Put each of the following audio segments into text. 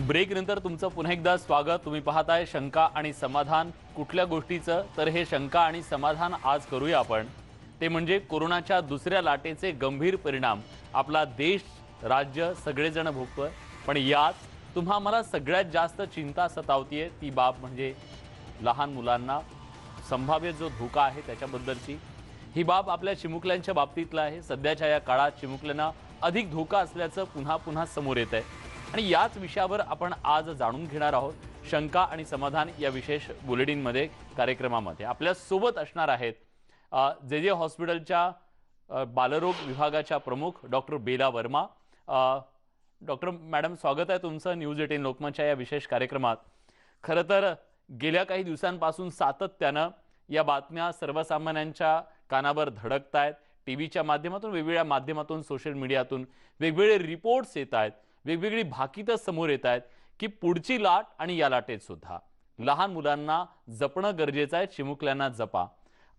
Break नंतर तुमचं पुन्हा एकदा स्वागत। तुम्ही पाहताय शंका आणि समाधान। कुठल्या गोष्टीचं तर हे शंका आणि समाधान आज करूया आपण। ते म्हणजे कोरोनाच्या दुसऱ्या लाटेचे गंभीर परिणाम आपला देश राज्य सगळेजण भोगतोय। पण यात तुम्हा मला सगळ्यात जास्त चिंता सतावतीये ती बाब म्हणजे लहान मुलांना संभाव्य जो धोका आहे त्याच्याबद्दलची। ही बाब आपल्या चिमुकल्यांच्या बाबतीतला आहे। सध्याच्या या काळात चिमुकल्यांना अधिक धोका असल्याचं पुन्हा पुन्हा समोर येतंय आणि याच विषयावर आपण आज जाणून घेणार आहोत। शंका आणि समाधान या विशेष बुलेटिनमध्ये कार्यक्रमामध्ये आपल्या सोबत असणार आहेत जे हॉस्पिटलच्या बालरोग विभागाच्या प्रमुख doctor Bela Verma. Doctor madam, स्वागत आहे तुमचं न्यूज 18 लोकमतच्या या विशेष कार्यक्रमात। खरं तर गेल्या काही दिवसांपासून सातत्यानं या बातम्या सर्वसामान्यांच्या कानावर धडकतायत। टीव्हीच्या माध्यमातून, वेगवेगळ्या माध्यमातून, सोशल मीडियातून वेगवेगळे रिपोर्ट्स येत आहेत, वेगवेगळी भाकितं समोर येत आहेत की पुढची लाट आणि या लाटेत सुद्धा लहान मुलांना जपणं गरजेचं आहे, चिमुकल्यांना जपा।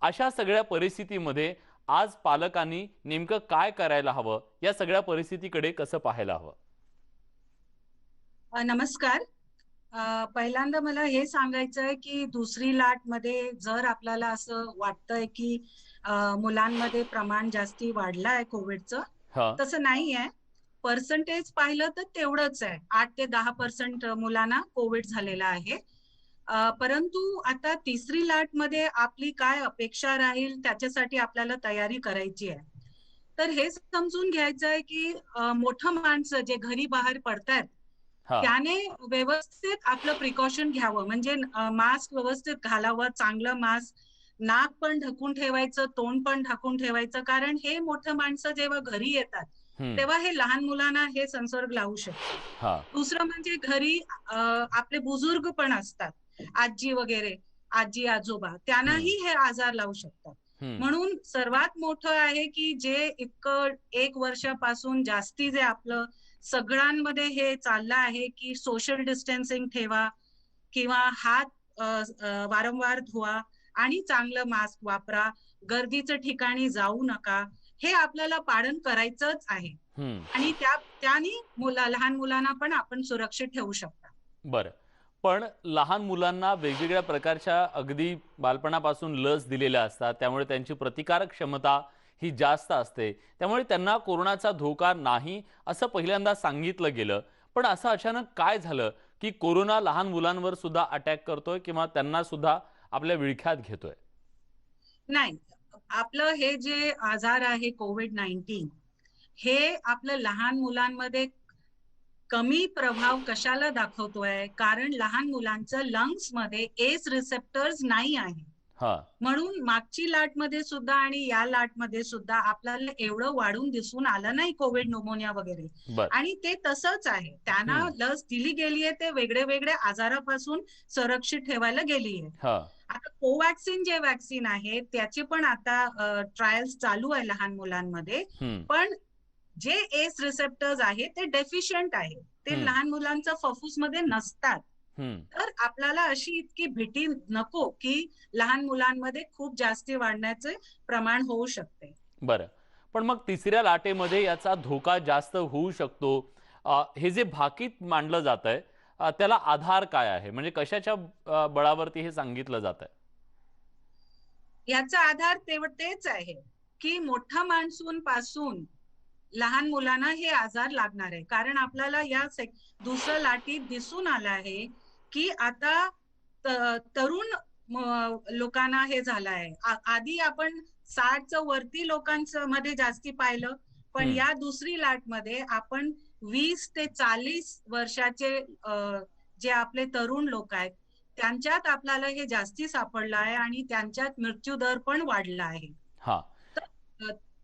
अशा सगळ्या परिस्थितीमध्ये आज पालकांनी नेमकं काय करायला हवं, या सगळ्या परिस्थितीकडे कसं पाहायला हवं? नमस्कार। पहिल्यांदा मला हे सांगायचं आहे की दुसरी लाट मध्ये जर आपल्याला असं वाटतंय की मुलांमध्ये प्रमाण जास्ती वाढलं आहे कोविडचं, तसं नाही आहे। पर्सेंटेज पाहिलं तर तेवढंच आहे, 8 ते 10% मुलांना कोविड झालेला आहे। परंतु आता तिसरी लाट मध्ये आपली काय अपेक्षा राहील त्याच्यासाठी आपल्याला तयारी करायची आहे। तर हे समजून घ्यायचं आहे की मोठं माणसं जे घरी बाहेर पडतात त्याने व्यवस्थित आपलं प्रिकॉशन घ्यावं, म्हणजे मास्क व्यवस्थित घालावं, चांगलं मास्क, नाक पण ढकून ठेवायचं, तोंड पण ढकून ठेवायचं, कारण हे मोठं माणसं जेव्हा घरी येतात तेव्हा हे लहान मुलांना हे संसर्ग लावू शकतात। दुसरं म्हणजे घरी आपले बुजुर्ग पण असतात, आजी वगैरे, आजी आजोबा, त्यांनाही हे आजार लावू शकतात। म्हणून सर्वात मोठं आहे की जे इतकं 1 वर्षापासून जास्ती जे आपलं सगळ्यांमध्ये हे चाललं आहे की सोशल डिस्टन्सिंग ठेवा किंवा हात वारंवार धुवा आणि चांगलं मास्क वापरा, गर्दीच्या ठिकाणी जाऊ नका, हे आपल्याला पालन करायचंच आहे। आणि त्यानी लहान मुलांना पण आपण सुरक्षित ठेवू शकता। बरं, पण लहान मुलांना वेगवेगळ्या प्रकारच्या अगदी बालपणापासून लस दिलेल्या असतात, त्यामुळे त्यांची प्रतिकारक क्षमता ही जास्त असते, त्यामुळे त्यांना कोरोनाचा धोका नाही असं पहिल्यांदा सांगितलं गेलं। पण असं अचानक काय झालं की कोरोना लहान मुलांवर सुद्धा अटॅक करतोय किंवा त्यांना सुद्धा आपल्या विळख्यात घेतोय? नाही, आपलं हे जे आजार आहे कोविड-19, हे आपलं लहान मुलांमध्ये कमी प्रभाव कशाला दाखवतोय, कारण लहान मुलांचं लंग्स मध्ये एस रिसेप्टर्स नाही आहे। म्हणून मागची लाट मध्ये सुद्धा आणि या लाट मध्ये सुद्धा आपल्याला एवढं वाढून दिसून आलं नाही कोविड न्यूमोनिया वगैरे, आणि ते तसंच आहे। त्यांना लस दिली गेली आहे, ते वेगळे वेगळे आजारापासून सुरक्षित ठेवायला गेली आहे। आता कोवॅक्सिन जे वॅक्सिन आहे त्याचे पण आता ट्रायल्स चालू आहे लहान मुलांमध्ये, पण जे एस रिसेप्टर्स आहे ते डेफिशियंट आहे, ते लहान मुलांच्या फफूस मध्ये नसतात। तर आपल्याला अशी इतकी भीती नको की लहान मुलांमध्ये खूप जास्ती वाढण्याचे प्रमाण होऊ शकते। बरं, पण मग तिसऱ्या लाटेमध्ये याचा धोका जास्त होऊ शकतो, हे जे भाकीत मांडलं जातंय त्याला आधार काय आहे? म्हणजे कशाच्या बळावरती हे सांगितलं जातंय? याचा आधार तेच आहे की मोठ्या माणसांपासून लहान मुलांना हे आजार लागणार आहे, कारण आपल्याला या दुसऱ्या लाटीत दिसून आलं आहे की आता तरुण लोकांना हे झालं आहे। आधी आपण 60च्या वरती लोकांच्या मध्ये जास्ती पाहिलं, पण या दुसरी लाट मध्ये आपण 20 ते 40 वर्षाचे जे आपले तरुण लोक आहेत त्यांच्यात आपल्याला हे जास्ती सापडलं आहे आणि त्यांच्यात मृत्यू दर पण वाढला आहे।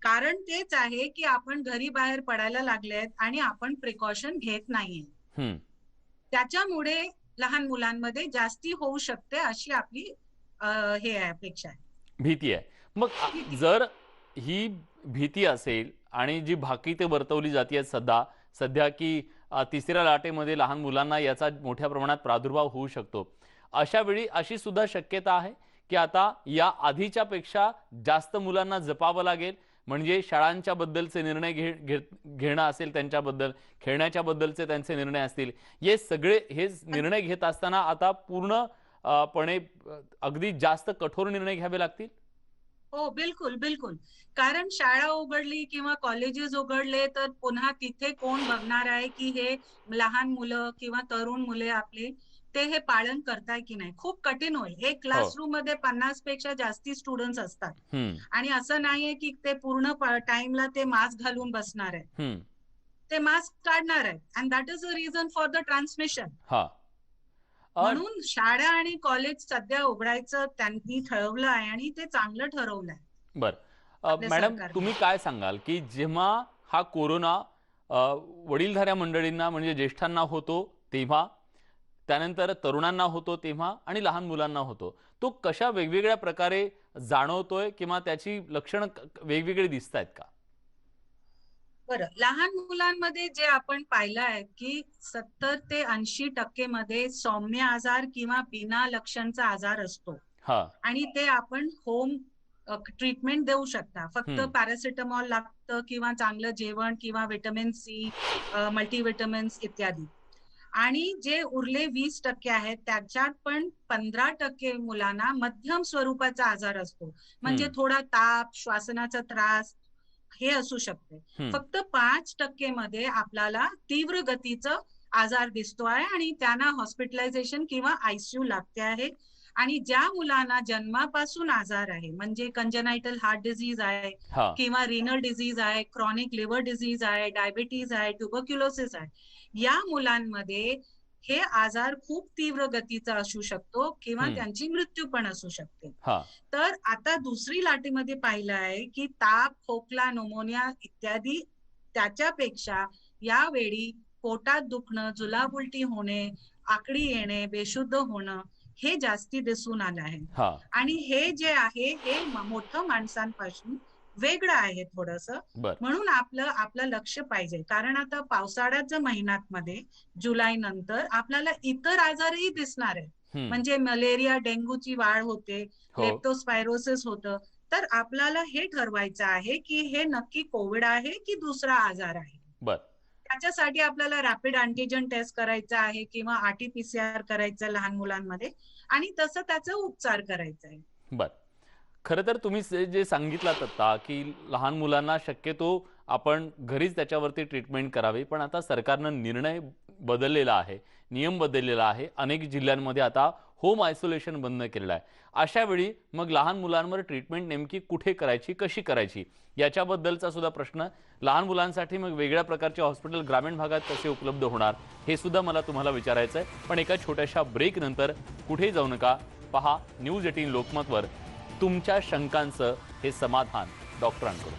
कारण तेच आहे की आपण घरी बाहेर पडायला लागले आहेत आणि आपण प्रिकॉशन घेत नाहीये, त्याच्यामुळे लहान मुलांमध्ये जास्ती होऊ शकते अशी आपली हे अपेक्षा आहे, भीती आहे। मग जर ही भीती असेल आणि जी भाकीते वर्तवली जाते सध्या की तिसऱ्या लाटेमध्ये लहान मुलांना याचा मोठ्या प्रमाणात प्रादुर्भाव होऊ शकतो, अशा वेळी अशी सुद्धा शक्यता आहे की आता या आधीच्या पेक्षा जास्त मुलांना जपावं लागेल, म्हणजे शाळांच्या बद्दलचे निर्णय घेणं असेल, त्यांच्याबद्दल खेळण्याच्या बद्दलचे त्यांचे निर्णय असतील, हे निर्णय घेत असताना आता पूर्णपणे अगदी जास्त कठोर निर्णय घ्यावे लागतील. हो, बिलकुल बिलकुल. कारण शाळा उघडली किंवा कॉलेजेस उघडले तर पुन्हा तिथे कोण बघणार आहे की हे लहान मुलं किंवा तरुण मुले आपले ते हे पालन करताय की नाही. खूप कठीण होईल. एक क्लासरूम मध्ये 50 पेक्षा जास्ती स्टुडंट्स असतात आणि असं नाहीये की ते पूर्ण टाइमला ते मास्क घालून बसणार आहे. ते मास्क काढणार आहे and that is a reason for the transmission. म्हणून शाळा आणि कॉलेज सध्या उघडायचं त्यांनी ठरवलं आहे आणि ते चांगलं ठरवलंय. बरं मॅडम, तुम्ही काय सांगाल की जेव्हा हा कोरोना वडीलधाऱ्या मंडळींना म्हणजे ज्येष्ठांना होतो तेव्हा, त्यानंतर तरुणांना होतो तेव्हा आणि लहान मुलांना होतो, तो कशा वेगवेगळ्या प्रकारे जाणवतोय किंवा त्याची लक्षणं वेगवेगळी दिसत आहेत का? बरं, लहान मुलांमध्ये जे आपण पाहिलं आहे की 70 ते 80% मध्ये सौम्य आजार किंवा बिना लक्षणचा आजार असतो आणि ते आपण होम ट्रीटमेंट देऊ शकता. फक्त पॅरासिटामॉल लागतं किंवा चांगलं जेवण किंवा व्हिटॅमिन सी, मल्टीव्हिटॅमिन्स इत्यादी. आणि जे उरले 20% आहेत त्याच्यात पण 15% मुलांना मध्यम स्वरूपाचा आजार असतो. म्हणजे थोडा ताप, श्वासनाचा त्रास हे असू शकते. फक्त 5% मध्ये आपल्याला तीव्र गतीचा आजार दिसतो आहे आणि त्यांना हॉस्पिटलायझेशन किंवा आयसीयू लागते आहे. आणि ज्या मुलांना जन्मापासून आजार आहे म्हणजे कंजेनायटल हार्ट डिझीज आहे किंवा रिनल डिझीज आहे, क्रॉनिक लिव्हर डिझीज आहे, डायबिटीज आहे, ट्युबरक्युलोसिस आहे, या मुलांमध्ये हे आजार खूप तीव्र गतीचा असू शकतो किंवा त्यांची मृत्यू पण असू शकते. तर आता दुसरी लाटेमध्ये पाहिलं आहे की ताप, खोकला, न्यूमोनिया इत्यादी त्याच्यापेक्षा यावेळी पोटात दुखणं, जुलाब उलटी होणे, आकडी येणे, बेशुद्ध होणं हे जास्ती दिसून आलं आहे. आणि हे जे आहे हे मोठं माणसांपासून वेगळं आहे थोडंसं. म्हणून आपलं लक्ष पाहिजे. कारण आता पावसाळ्याच्या महिन्यामध्ये जुलै नंतर आपल्याला इतर आजारही दिसणार आहे. म्हणजे मलेरिया, डेंग्यूची वाढ होते, लेप्टोस्पायरोसिस होतं. तर आपल्याला हे ठरवायचं आहे की हे नक्की कोविड आहे की दुसरा आजार आहे. त्याच्यासाठी आपल्याला रॅपिड अँटीजन टेस्ट करायचा आहे किंवा RT-PCR करायचं लहान मुलांमध्ये आणि तसं त्याचा उपचार करायचा आहे. खरं तर तुम्ही जे सांगितलं आता की लहान मुलांना शक्यतो आपण घरीच त्याच्यावरती ट्रीटमेंट करावी, पण आता सरकारनं निर्णय बदललेला आहे, नियम बदललेला आहे. अनेक जिल्ह्यांमध्ये आता होम आयसोलेशन बंद केलेलं आहे. अशा वेळी मग लहान मुलांवर ट्रीटमेंट नेमकी कुठे करायची, कशी करायची याच्याबद्दलचा सुद्धा प्रश्न. लहान मुलांसाठी मग वेगळ्या प्रकारचे हॉस्पिटल ग्रामीण भागात कसे उपलब्ध होणार हे सुद्धा मला तुम्हाला विचारायचं आहे. पण एका छोट्याशा ब्रेक नंतर कुठेही जाऊ नका. पहा न्यूज 18 लोकमतवर तुमच्या शंकांचं हे समाधान डॉक्टरांकडून.